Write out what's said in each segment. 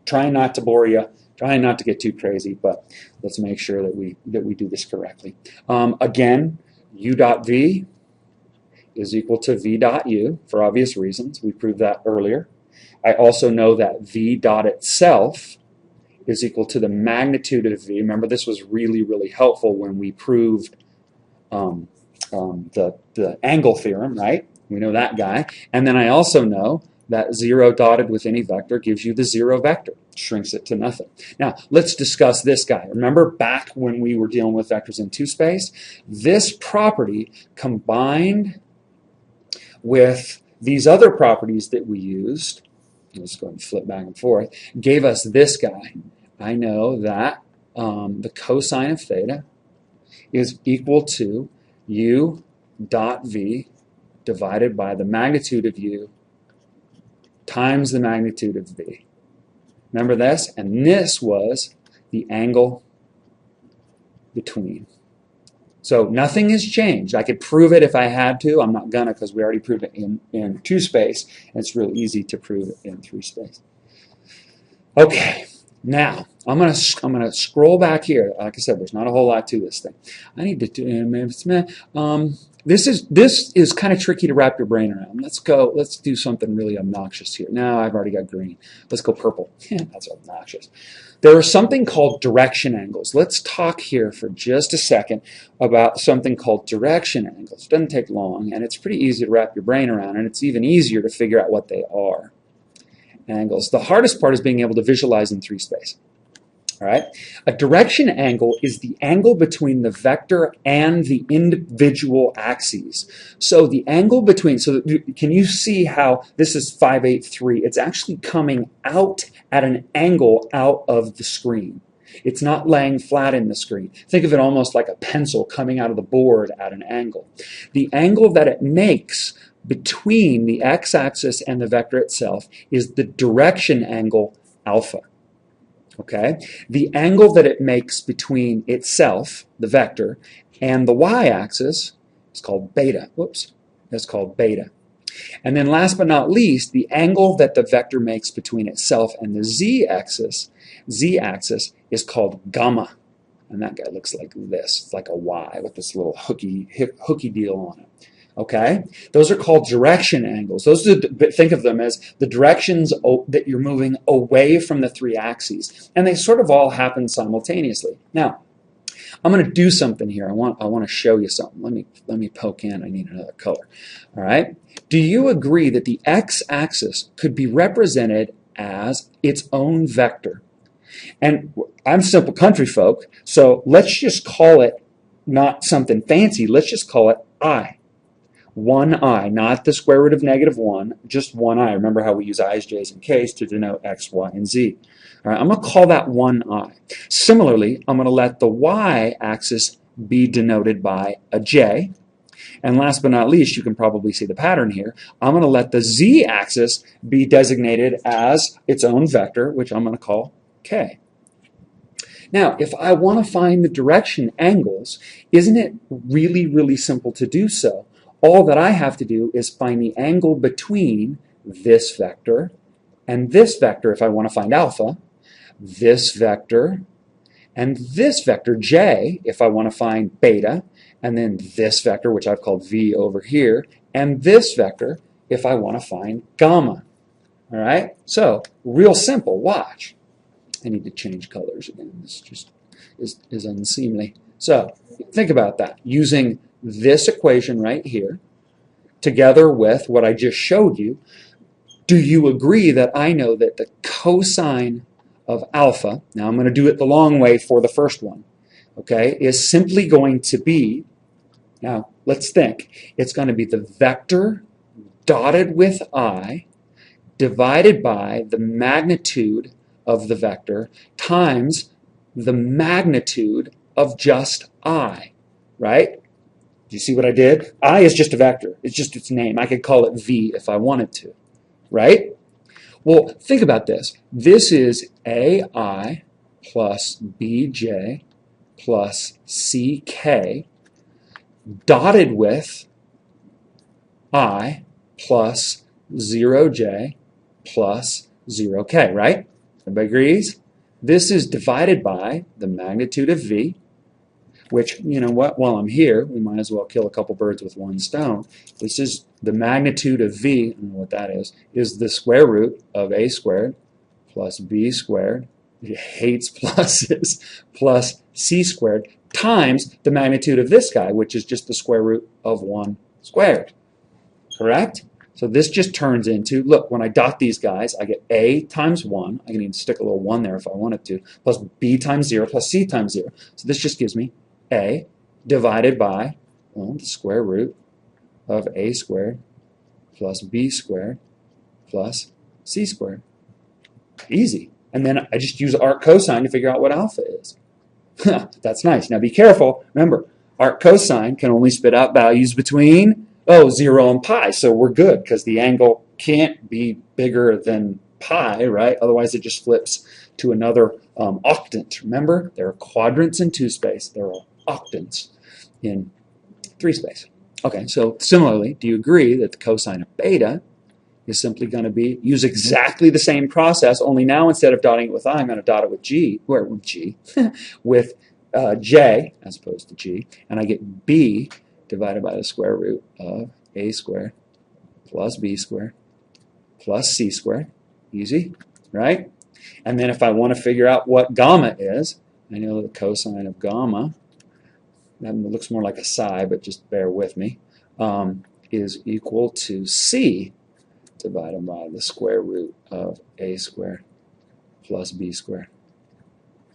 trying not to bore you, trying not to get too crazy, but let's make sure that we do this correctly. Again, u dot v is equal to v dot u for obvious reasons. We proved that earlier. I also know that v dot itself is equal to the magnitude of v. Remember, this was really, really helpful when we proved the angle theorem, right? We know that guy. And then I also know that 0 dotted with any vector gives you the 0 vector, shrinks it to nothing. Now, let's discuss this guy. Remember back when we were dealing with vectors in 2-space? This property combined with these other properties that we used, let's go ahead and flip back and forth, gave us this guy. I know that the cosine of theta is equal to u dot v divided by the magnitude of u times the magnitude of v. Remember this? And this was the angle between. So nothing has changed. I could prove it if I had to. I'm not gonna because we already proved it in 2-space. And it's real easy to prove it in 3-space. Okay, now I'm gonna scroll back here. Like I said, there's not a whole lot to this thing. I need to do this is kind of tricky to wrap your brain around. Let's do something really obnoxious here. No, I've already got green. Let's go purple. That's obnoxious. There is something called direction angles. Let's talk here for just a second about something called direction angles. It doesn't take long, and it's pretty easy to wrap your brain around, and it's even easier to figure out what they are. Angles. The hardest part is being able to visualize in 3-space. All right? A direction angle is the angle between the vector and the individual axes. So the angle between, can you see how this is 583? It's actually coming out at an angle out of the screen. It's not laying flat in the screen. Think of it almost like a pencil coming out of the board at an angle. The angle that it makes between the x-axis and the vector itself is the direction angle alpha. Okay? The angle that it makes between itself, the vector, and the y-axis is called beta. Whoops. That's called beta. And then last but not least, the angle that the vector makes between itself and the z-axis is called gamma. And that guy looks like this. It's like a Y with this little hooky deal on it. Okay? Those are called direction angles. Those are think of them as the directions that you're moving away from the 3 axes. And they sort of all happen simultaneously. Now, I'm going to do something here. I want to show you something. Let me poke in. I need another color. All right? Do you agree that the x-axis could be represented as its own vector? And I'm simple country folk, so let's just call it not something fancy. Let's just call it I. 1i, not the square root of -1, just 1i. Remember how we use i's, j's, and k's to denote x, y, and z. All right, I'm going to call that 1i. Similarly, I'm going to let the y-axis be denoted by a j. And last but not least, you can probably see the pattern here. I'm going to let the z-axis be designated as its own vector, which I'm going to call k. Now, if I want to find the direction angles, isn't it really, really simple to do so? All that I have to do is find the angle between this vector and this vector if I want to find alpha, this vector, and this vector j if I want to find beta, and then this vector, which I've called v over here, and this vector if I want to find gamma. All right? So, real simple. Watch. I need to change colors again. This just is unseemly. So, think about that. Using this equation right here, together with what I just showed you, do you agree that I know that the cosine of alpha, now I'm going to do it the long way for the first one, okay, is simply going to be, now let's think, it's going to be the vector dotted with I divided by the magnitude of the vector times the magnitude of just I, right? Do you see what I did? I is just a vector. It's just its name. I could call it V if I wanted to, right? Well, think about this. This is AI plus BJ plus CK dotted with I plus 0J plus 0K, right? Everybody agrees? This is divided by the magnitude of v, which, you know what, while I'm here, we might as well kill a couple birds with one stone. This is the magnitude of v, I don't know what that is the square root of a squared plus b squared, it hates pluses, plus c squared, times the magnitude of this guy, which is just the square root of 1 squared. Correct? So this just turns into, look, when I dot these guys, I get a times 1, I can even stick a little 1 there if I wanted to, plus b times 0 plus c times 0. So this just gives me a divided by, well, the square root of a squared plus b squared plus c squared. Easy. And then I just use arc cosine to figure out what alpha is. That's nice. Now be careful. Remember, arc cosine can only spit out values between 0 and pi. So we're good because the angle can't be bigger than pi, right? Otherwise it just flips to another octant. Remember, there are quadrants in 2 space. There are octants in 3 space. Okay, so similarly, do you agree that the cosine of beta is simply going to be, use exactly the same process, only now instead of dotting it with I, I'm going to dot it with G, or with G, with J as opposed to G, and I get B divided by the square root of A squared plus B squared plus C squared. Easy, right? And then if I want to figure out what gamma is, I know the cosine of gamma, that looks more like a psi, but just bear with me, is equal to C divided by the square root of A squared plus B squared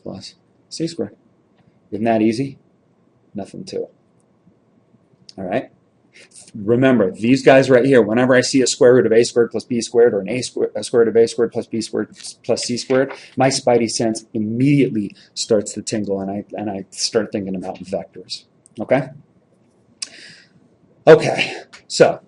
plus C squared. Isn't that easy? Nothing to it. All right? Remember, these guys right here, whenever I see a square root of A squared plus B squared, or a square root of A squared plus B squared plus C squared, my spidey sense immediately starts to tingle, and I start thinking about vectors. Okay? Okay, so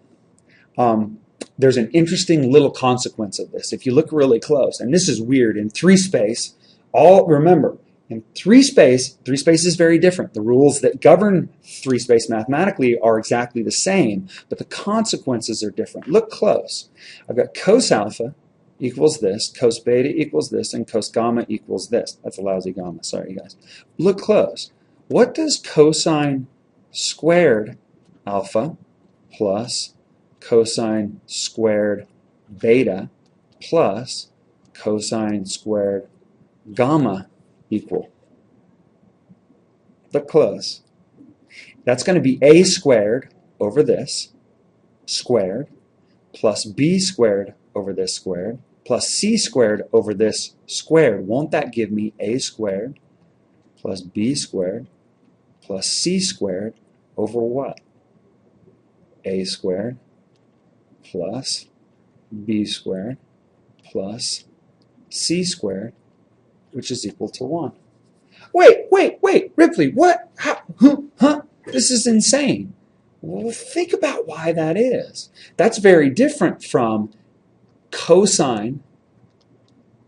there's an interesting little consequence of this. If you look really close, and this is weird, in 3 space, remember, in 3 space is very different. The rules that govern 3 space mathematically are exactly the same, but the consequences are different. Look close. I've got cos alpha equals this, cos beta equals this, and cos gamma equals this. That's a lousy gamma, sorry you guys. Look close. What does cosine squared alpha plus cosine squared beta plus cosine squared gamma equal? Look close. That's going to be a squared over this squared plus b squared over this squared plus c squared over this squared. Won't that give me a squared plus b squared plus c squared over what? A squared plus b squared plus c squared, which is equal to 1. Wait, Ripley, what? How? Huh? This is insane. Well, think about why that is. That's very different from cosine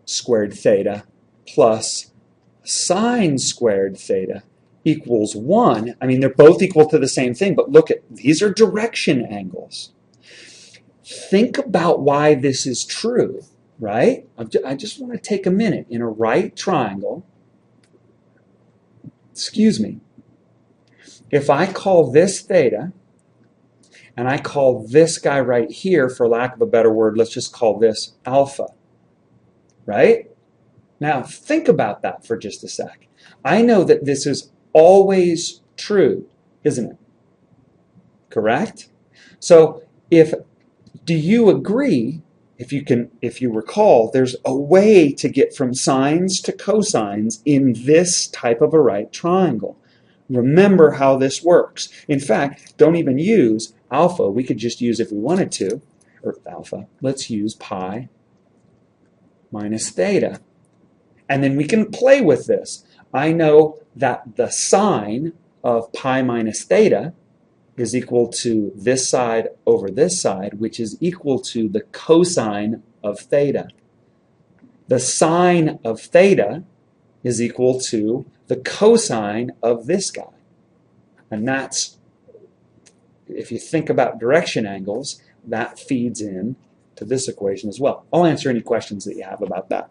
squared theta plus sine squared theta equals 1. I mean, they're both equal to the same thing, but look at, these are direction angles. Think about why this is true, right? I just want to take a minute. In a right triangle, excuse me, if I call this theta, and I call this guy right here, for lack of a better word, let's just call this alpha, right? Now, think about that for just a sec. I know that this is always true, isn't it? Correct? So, do you agree, if you recall, there's a way to get from sines to cosines in this type of a right triangle. Remember how this works. In fact, don't even use alpha. We could just use, if we wanted to, or alpha, let's use pi minus theta. And then we can play with this. I know that the sine of pi minus theta is equal to this side over this side, which is equal to the cosine of theta. The sine of theta is equal to the cosine of this guy. And that's, if you think about direction angles, that feeds in to this equation as well. I'll answer any questions that you have about that.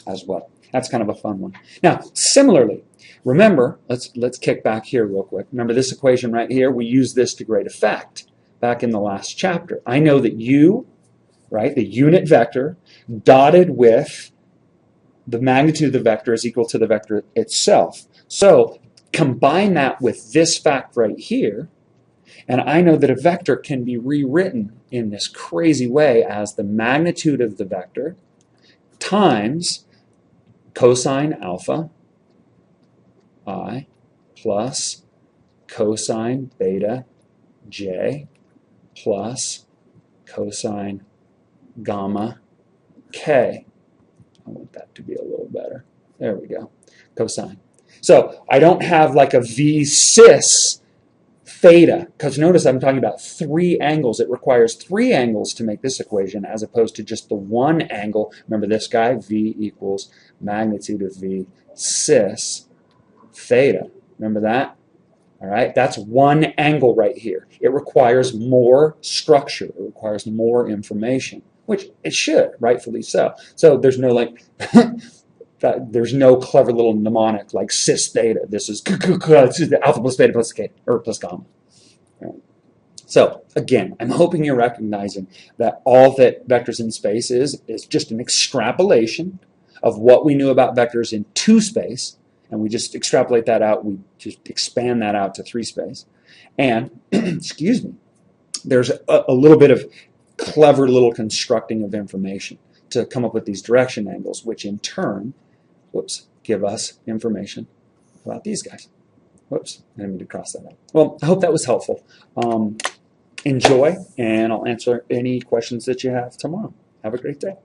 as well. That's kind of a fun one. Now, similarly, remember, let's kick back here real quick. Remember this equation right here? We used this to great effect back in the last chapter. I know that u, right, the unit vector, dotted with the magnitude of the vector is equal to the vector itself. So combine that with this fact right here, and I know that a vector can be rewritten in this crazy way as the magnitude of the vector times cosine alpha I plus cosine beta j plus cosine gamma k. I want that to be a little better. There we go. Cosine. So I don't have like a v cis theta, because notice I'm talking about 3 angles. It requires 3 angles to make this equation as opposed to just the one angle. Remember this guy, v equals magnitude of v cis theta. Remember that? All right, that's one angle right here. It requires more structure. It requires more information, which it should, rightfully so. So there's no like, there's no clever little mnemonic like cis theta. This is alpha plus beta plus k or plus gamma. Right. So again, I'm hoping you're recognizing that all that vectors in space is just an extrapolation of what we knew about vectors in 2 space, and we just extrapolate that out. We just expand that out to 3 space, and excuse me, there's a little bit of clever little constructing of information to come up with these direction angles, which in turn, give us information about these guys. Whoops, I didn't mean to cross that out. Well, I hope that was helpful. Enjoy, and I'll answer any questions that you have tomorrow. Have a great day.